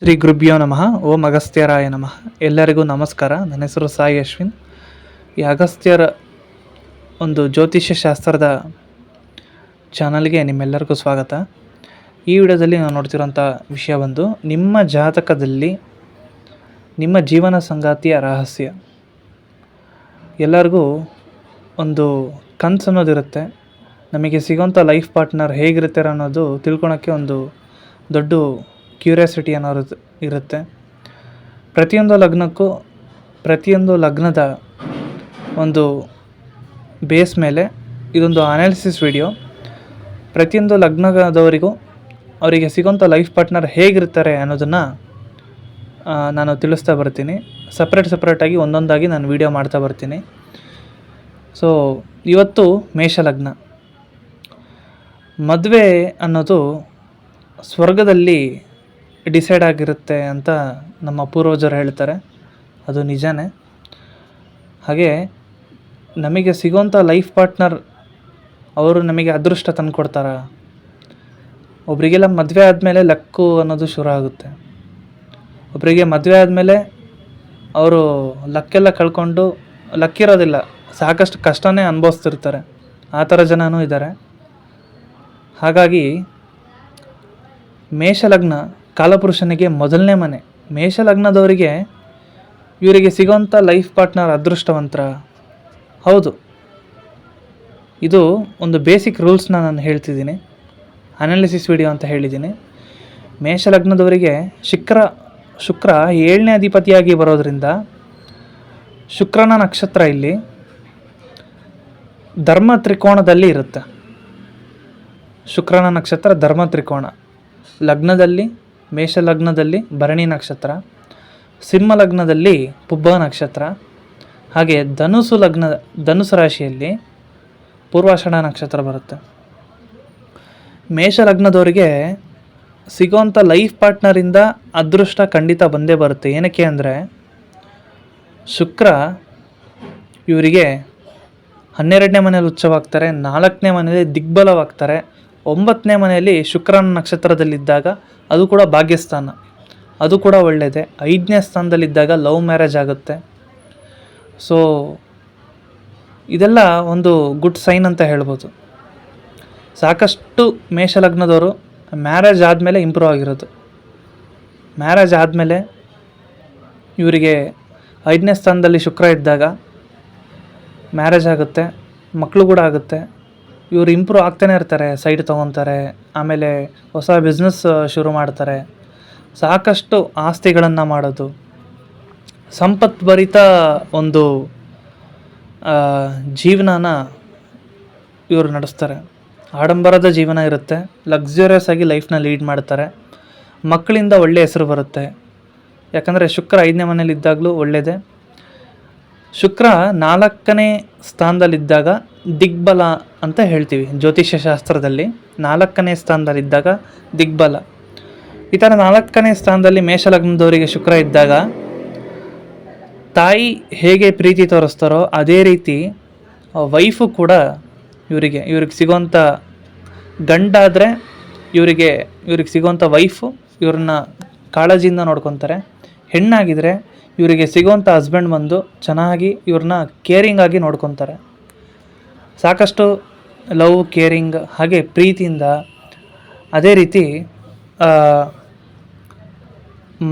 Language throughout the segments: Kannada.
ಶ್ರೀ ಗುರುಭ್ಯೋ ನಮಃ. ಓಂ ಅಗಸ್ತ್ಯರಾಯ ನಮಃ. ಎಲ್ಲರಿಗೂ ನಮಸ್ಕಾರ. ನನ್ನ ಹೆಸರು ಸಾಯಿ ಅಶ್ವಿನ್. ಈ ಅಗಸ್ತ್ಯರ ಒಂದು ಜ್ಯೋತಿಷ್ಯ ಶಾಸ್ತ್ರದ ಚಾನಲ್ಗೆ ನಿಮ್ಮೆಲ್ಲರಿಗೂ ಸ್ವಾಗತ. ಈ ವಿಡಿಯೋದಲ್ಲಿ ನಾವು ನೋಡ್ತಿರೋಂಥ ವಿಷಯ ಬಂದು ನಿಮ್ಮ ಜಾತಕದಲ್ಲಿ ನಿಮ್ಮ ಜೀವನ ಸಂಗಾತಿಯ ರಹಸ್ಯ. ಎಲ್ಲರಿಗೂ ಒಂದು ಕನಸು ಅನ್ನೋದಿರುತ್ತೆ, ನಮಗೆ ಸಿಗೋಂಥ ಲೈಫ್ ಪಾರ್ಟ್ನರ್ ಹೇಗಿರ್ತಾರೆ ಅನ್ನೋದು ತಿಳ್ಕೊಳಕ್ಕೆ ಒಂದು ದೊಡ್ಡ ಕ್ಯೂರಿಯಾಸಿಟಿ ಅನ್ನೋದು ಇರುತ್ತೆ. ಪ್ರತಿಯೊಂದು ಲಗ್ನದ ಒಂದು ಬೇಸ್ ಮೇಲೆ ಇದೊಂದು ಅನಾಲಿಸಿಸ್ ವಿಡಿಯೋ. ಪ್ರತಿಯೊಂದು ಲಗ್ನದವರಿಗೂ ಅವರಿಗೆ ಸಿಗೋಂಥ ಲೈಫ್ ಪಾರ್ಟ್ನರ್ ಹೇಗಿರ್ತಾರೆ ಅನ್ನೋದನ್ನು ನಾನು ತಿಳಿಸ್ತಾ ಬರ್ತೀನಿ. ಸಪ್ರೇಟಾಗಿ ಒಂದೊಂದಾಗಿ ನಾನು ವಿಡಿಯೋ ಮಾಡ್ತಾ ಬರ್ತೀನಿ. ಸೊ ಇವತ್ತು ಮೇಷಲಗ್ನ. ಮದುವೆ ಅನ್ನೋದು ಸ್ವರ್ಗದಲ್ಲಿ ಡಿಸೈಡ್ ಆಗಿರುತ್ತೆ ಅಂತ ನಮ್ಮ ಪೂರ್ವಜರು ಹೇಳ್ತಾರೆ. ಅದು ನಿಜಾನೇ. ಹಾಗೆ ನಮಗೆ ಸಿಗೋಂಥ ಲೈಫ್ ಪಾರ್ಟ್ನರ್ ಅವರು ನಮಗೆ ಅದೃಷ್ಟ ತಂದು ಕೊಡ್ತಾರ. ಒಬ್ಬರಿಗೆಲ್ಲ ಮದುವೆ ಆದಮೇಲೆ ಲಕ್ಕು ಅನ್ನೋದು ಶುರು ಆಗುತ್ತೆ. ಒಬ್ಬರಿಗೆ ಮದುವೆ ಆದಮೇಲೆ ಅವರು ಲಕ್ಕೆಲ್ಲ ಕಳ್ಕೊಂಡು ಲಕ್ಕಿರೋದಿಲ್ಲ, ಸಾಕಷ್ಟು ಕಷ್ಟನೇ ಅನುಭವಿಸ್ತಿರ್ತಾರೆ. ಆ ಥರ ಜನನೂ ಇದ್ದಾರೆ. ಹಾಗಾಗಿ ಮೇಷಲಗ್ನ ಕಾಲಪುರುಷನಿಗೆ ಮೊದಲನೇ ಮನೆ. ಮೇಷಲಗ್ನದವರಿಗೆ ಇವರಿಗೆ ಸಿಗೋಂಥ ಲೈಫ್ ಪಾರ್ಟ್ನರ್ ಅದೃಷ್ಟವಂತರ. ಹೌದು, ಇದು ಒಂದು ಬೇಸಿಕ್ ರೂಲ್ಸ್ನ ನಾನು ಹೇಳ್ತಿದ್ದೀನಿ, ಅನಾಲಿಸಿಸ್ ವಿಡಿಯೋ ಅಂತ ಹೇಳಿದ್ದೀನಿ. ಮೇಷಲಗ್ನದವರಿಗೆ ಶುಕ್ರ 7ನೇ ಅಧಿಪತಿಯಾಗಿ ಬರೋದರಿಂದ ಶುಕ್ರನ ನಕ್ಷತ್ರ ಇಲ್ಲಿ ಧರ್ಮ ತ್ರಿಕೋಣದಲ್ಲಿ ಇರುತ್ತೆ. ಶುಕ್ರನ ನಕ್ಷತ್ರ ಧರ್ಮ ತ್ರಿಕೋಣ. ಲಗ್ನದಲ್ಲಿ ಮೇಷಲಗ್ನದಲ್ಲಿ ಭರಣಿ ನಕ್ಷತ್ರ, ಸಿಂಹ ಲಗ್ನದಲ್ಲಿ ಪುಬ್ಬ ನಕ್ಷತ್ರ, ಹಾಗೆ ಧನುಸು ರಾಶಿಯಲ್ಲಿ ಪೂರ್ವಾಷಾಢ ನಕ್ಷತ್ರ ಬರುತ್ತೆ. ಮೇಷಲಗ್ನದವರಿಗೆ ಸಿಗೋಂಥ ಲೈಫ್ ಪಾರ್ಟ್ನರಿಂದ ಅದೃಷ್ಟ ಖಂಡಿತ ಬಂದೇ ಬರುತ್ತೆ. ಏನಕ್ಕೆ ಅಂದರೆ ಶುಕ್ರ ಇವರಿಗೆ 12ನೇ ಮನೆಯಲ್ಲಿ ಉಚ್ಚವಾಗ್ತಾರೆ, 4ನೇ ಮನೆಯಲ್ಲಿ ದಿಗ್ಬಲವಾಗ್ತಾರೆ, 9ನೇ ಮನೆಯಲ್ಲಿ ಶುಕ್ರನ ನಕ್ಷತ್ರದಲ್ಲಿದ್ದಾಗ ಅದು ಕೂಡ ಭಾಗ್ಯಸ್ಥಾನ, ಅದು ಕೂಡ ಒಳ್ಳೆಯದೇ. 5ನೇ ಸ್ಥಾನದಲ್ಲಿದ್ದಾಗ ಲವ್ ಮ್ಯಾರೇಜ್ ಆಗುತ್ತೆ. ಸೊ ಇದೆಲ್ಲ ಒಂದು ಗುಡ್ ಸೈನ್ ಅಂತ ಹೇಳ್ಬೋದು. ಸಾಕಷ್ಟು ಮೇಷಲಗ್ನದವರು ಮ್ಯಾರೇಜ್ ಆದಮೇಲೆ ಇಂಪ್ರೂವ್ ಆಗಿರೋದು. ಮ್ಯಾರೇಜ್ ಆದಮೇಲೆ ಇವರಿಗೆ 5ನೇ ಸ್ಥಾನದಲ್ಲಿ ಶುಕ್ರ ಇದ್ದಾಗ ಮ್ಯಾರೇಜ್ ಆಗುತ್ತೆ, ಮಕ್ಕಳು ಕೂಡ ಆಗುತ್ತೆ. ಇವರು ಇಂಪ್ರೂವ್ ಆಗ್ತಾನೆ ಇರ್ತಾರೆ, ಸೈಟ್ ತೊಗೊತಾರೆ, ಆಮೇಲೆ ಹೊಸ ಬಿಸ್ನೆಸ್ ಶುರು ಮಾಡ್ತಾರೆ, ಸಾಕಷ್ಟು ಆಸ್ತಿಗಳನ್ನು ಮಾಡೋದು, ಸಂಪತ್ಭರಿತ ಒಂದು ಜೀವನನ ಇವರು ನಡೆಸ್ತಾರೆ. ಆಡಂಬರದ ಜೀವನ ಇರುತ್ತೆ, ಲಕ್ಸುರಿಯಸ್ ಆಗಿ ಲೈಫ್ನ ಲೀಡ್ ಮಾಡ್ತಾರೆ. ಮಕ್ಕಳಿಂದ ಒಳ್ಳೆಯ ಹೆಸರು ಬರುತ್ತೆ, ಯಾಕಂದರೆ ಶುಕ್ರ 5ನೇ ಮನೇಲಿ ಇದ್ದಾಗಲೂ ಒಳ್ಳೆಯದೇ. ಶುಕ್ರ 4ನೇ ಸ್ಥಾನದಲ್ಲಿದ್ದಾಗ ದಿಗ್ಬಲ ಅಂತ ಹೇಳ್ತೀವಿ ಜ್ಯೋತಿಷ್ಯ ಶಾಸ್ತ್ರದಲ್ಲಿ. 4ನೇ ಸ್ಥಾನದಲ್ಲಿದ್ದಾಗ ದಿಗ್ಬಲ. ಈ ಥರ 4ನೇ ಸ್ಥಾನದಲ್ಲಿ ಮೇಷಲಗ್ನದವರಿಗೆ ಶುಕ್ರ ಇದ್ದಾಗ ತಾಯಿ ಹೇಗೆ ಪ್ರೀತಿ ತೋರಿಸ್ತಾರೋ ಅದೇ ರೀತಿ ವೈಫು ಕೂಡ ಇವ್ರಿಗೆ ಸಿಗೋಂಥ ಗಂಡಾದರೆ ಇವ್ರಿಗೆ ಸಿಗೋಂಥ ವೈಫು ಇವ್ರನ್ನ ಕಾಳಜಿಯಿಂದ ನೋಡ್ಕೊತಾರೆ. ಹೆಣ್ಣಾಗಿದ್ದರೆ ಇವರಿಗೆ ಸಿಗೋಂಥ ಹಸ್ಬೆಂಡ್ ಬಂದು ಚೆನ್ನಾಗಿ ಇವ್ರನ್ನ ಕೇರಿಂಗ್ ಆಗಿ ನೋಡ್ಕೊತಾರೆ. ಸಾಕಷ್ಟು ಲವ್, ಕೇರಿಂಗ್, ಹಾಗೆ ಪ್ರೀತಿಯಿಂದ. ಅದೇ ರೀತಿ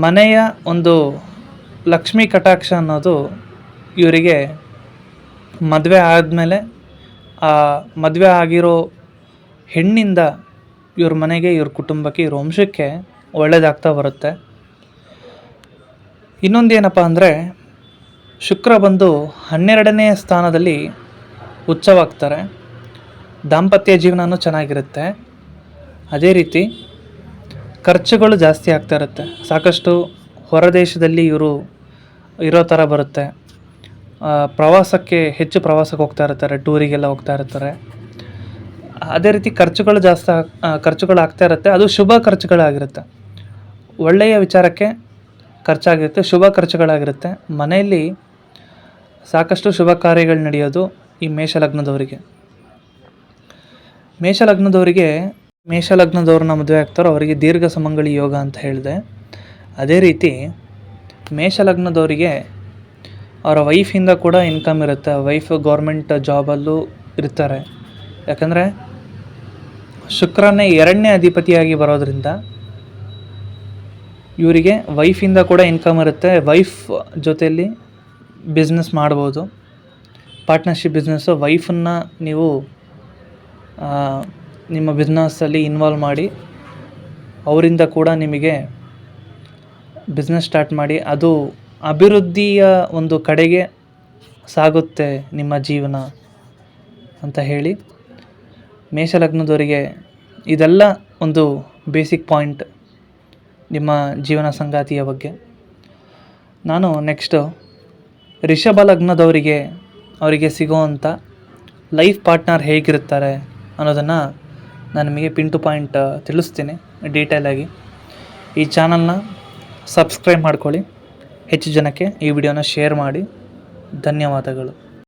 ಮನೆಯ ಒಂದು ಲಕ್ಷ್ಮೀ ಕಟಾಕ್ಷ ಅನ್ನೋದು ಇವರಿಗೆ ಮದುವೆ ಆದಮೇಲೆ ಮದುವೆ ಆಗಿರೋ ಹೆಣ್ಣಿಂದ ಇವ್ರ ಮನೆಗೆ, ಇವ್ರ ಕುಟುಂಬಕ್ಕೆ, ಇವ್ರ ವಂಶಕ್ಕೆ ಒಳ್ಳೆಯದಾಗ್ತಾ ಬರುತ್ತೆ. ಇನ್ನೊಂದೇನಪ್ಪ ಅಂದರೆ ಶುಕ್ರ ಬಂದು 12ನೇ ಸ್ಥಾನದಲ್ಲಿ ಉಚ್ಚವಾಗ್ತಾರೆ. ದಾಂಪತ್ಯ ಜೀವನವೂ ಚೆನ್ನಾಗಿರುತ್ತೆ. ಅದೇ ರೀತಿ ಖರ್ಚುಗಳು ಜಾಸ್ತಿ ಆಗ್ತಾ ಇರುತ್ತೆ. ಸಾಕಷ್ಟು ಹೊರದೇಶದಲ್ಲಿ ಇವರು ಇರೋ ಥರ ಬರುತ್ತೆ. ಹೆಚ್ಚು ಪ್ರವಾಸಕ್ಕೆ ಹೋಗ್ತಾ ಇರ್ತಾರೆ, ಟೂರಿಗೆಲ್ಲ ಹೋಗ್ತಾ ಇರ್ತಾರೆ. ಅದೇ ರೀತಿ ಖರ್ಚುಗಳು ಆಗ್ತಾ ಇರುತ್ತೆ. ಅದು ಶುಭ ಖರ್ಚುಗಳಾಗಿರುತ್ತೆ, ಒಳ್ಳೆಯ ವಿಚಾರಕ್ಕೆ ಖರ್ಚಾಗಿರುತ್ತೆ, ಶುಭ ಖರ್ಚುಗಳಾಗಿರುತ್ತೆ. ಮನೆಯಲ್ಲಿ ಸಾಕಷ್ಟು ಶುಭ ಕಾರ್ಯಗಳು ನಡೆಯೋದು ಈ ಮೇಷಲಗ್ನದವರಿಗೆ. ಮೇಷಲಗ್ನದವ್ರನ್ನ ಮದುವೆ ಆಗ್ತಾರೋ ಅವರಿಗೆ ದೀರ್ಘ ಸುಮಂಗಲಿ ಯೋಗ ಅಂತ ಹೇಳಿದೆ. ಅದೇ ರೀತಿ ಮೇಷಲಗ್ನದವರಿಗೆ ಅವರ ವೈಫಿಂದ ಕೂಡ ಇನ್ಕಮ್ ಇರುತ್ತೆ. ವೈಫ್ ಗೌರ್ಮೆಂಟ್ ಜಾಬಲ್ಲೂ ಇರ್ತಾರೆ. ಯಾಕಂದರೆ ಶುಕ್ರನೇ 2ನೇ ಅಧಿಪತಿಯಾಗಿ ಬರೋದ್ರಿಂದ ಇವರಿಗೆ ವೈಫಿಂದ ಕೂಡ ಇನ್ಕಮ್ ಇರುತ್ತೆ. ವೈಫ್ ಜೊತೆಯಲ್ಲಿ ಬಿಸ್ನೆಸ್ ಮಾಡ್ಬೋದು, ಪಾರ್ಟ್ನರ್ಶಿಪ್ ಬಿಸ್ನೆಸ್ಸು. ವೈಫನ್ನು ನೀವು ನಿಮ್ಮ ಬಿಸ್ನೆಸ್ಸಲ್ಲಿ ಇನ್ವಾಲ್ವ್ ಮಾಡಿ ಅವರಿಂದ ಕೂಡ ನಿಮಗೆ ಬಿಸ್ನೆಸ್ ಸ್ಟಾರ್ಟ್ ಮಾಡಿ ಅದು ಅಭಿವೃದ್ಧಿಯ ಒಂದು ಕಡೆಗೆ ಸಾಗುತ್ತೆ ನಿಮ್ಮ ಜೀವನ ಅಂತ ಹೇಳಿ, ಮೇಷಲಗ್ನದವರಿಗೆ ಇದೆಲ್ಲ ಒಂದು ಬೇಸಿಕ್ ಪಾಯಿಂಟ್ ನಿಮ್ಮ ಜೀವನ ಸಂಗಾತಿಯ ಬಗ್ಗೆ. ನಾನು ನೆಕ್ಸ್ಟು ರಿಷಭ ಲಗ್ನದವರಿಗೆ ಅವರಿಗೆ ಸಿಗೋವಂಥ ಲೈಫ್ ಪಾರ್ಟ್ನರ್ ಹೇಗಿರ್ತಾರೆ ಅನ್ನೋದನ್ನು ನಾನು ನಿಮಗೆ ಪಿನ್ ಟು ಪಾಯಿಂಟ್ ತಿಳಿಸ್ತೀನಿ ಡೀಟೇಲಾಗಿ. ಈ ಚಾನಲ್ನ ಸಬ್ಸ್ಕ್ರೈಬ್ ಮಾಡ್ಕೊಳ್ಳಿ, ಹೆಚ್ಚು ಜನಕ್ಕೆ ಈ ವಿಡಿಯೋನ ಶೇರ್ ಮಾಡಿ. ಧನ್ಯವಾದಗಳು.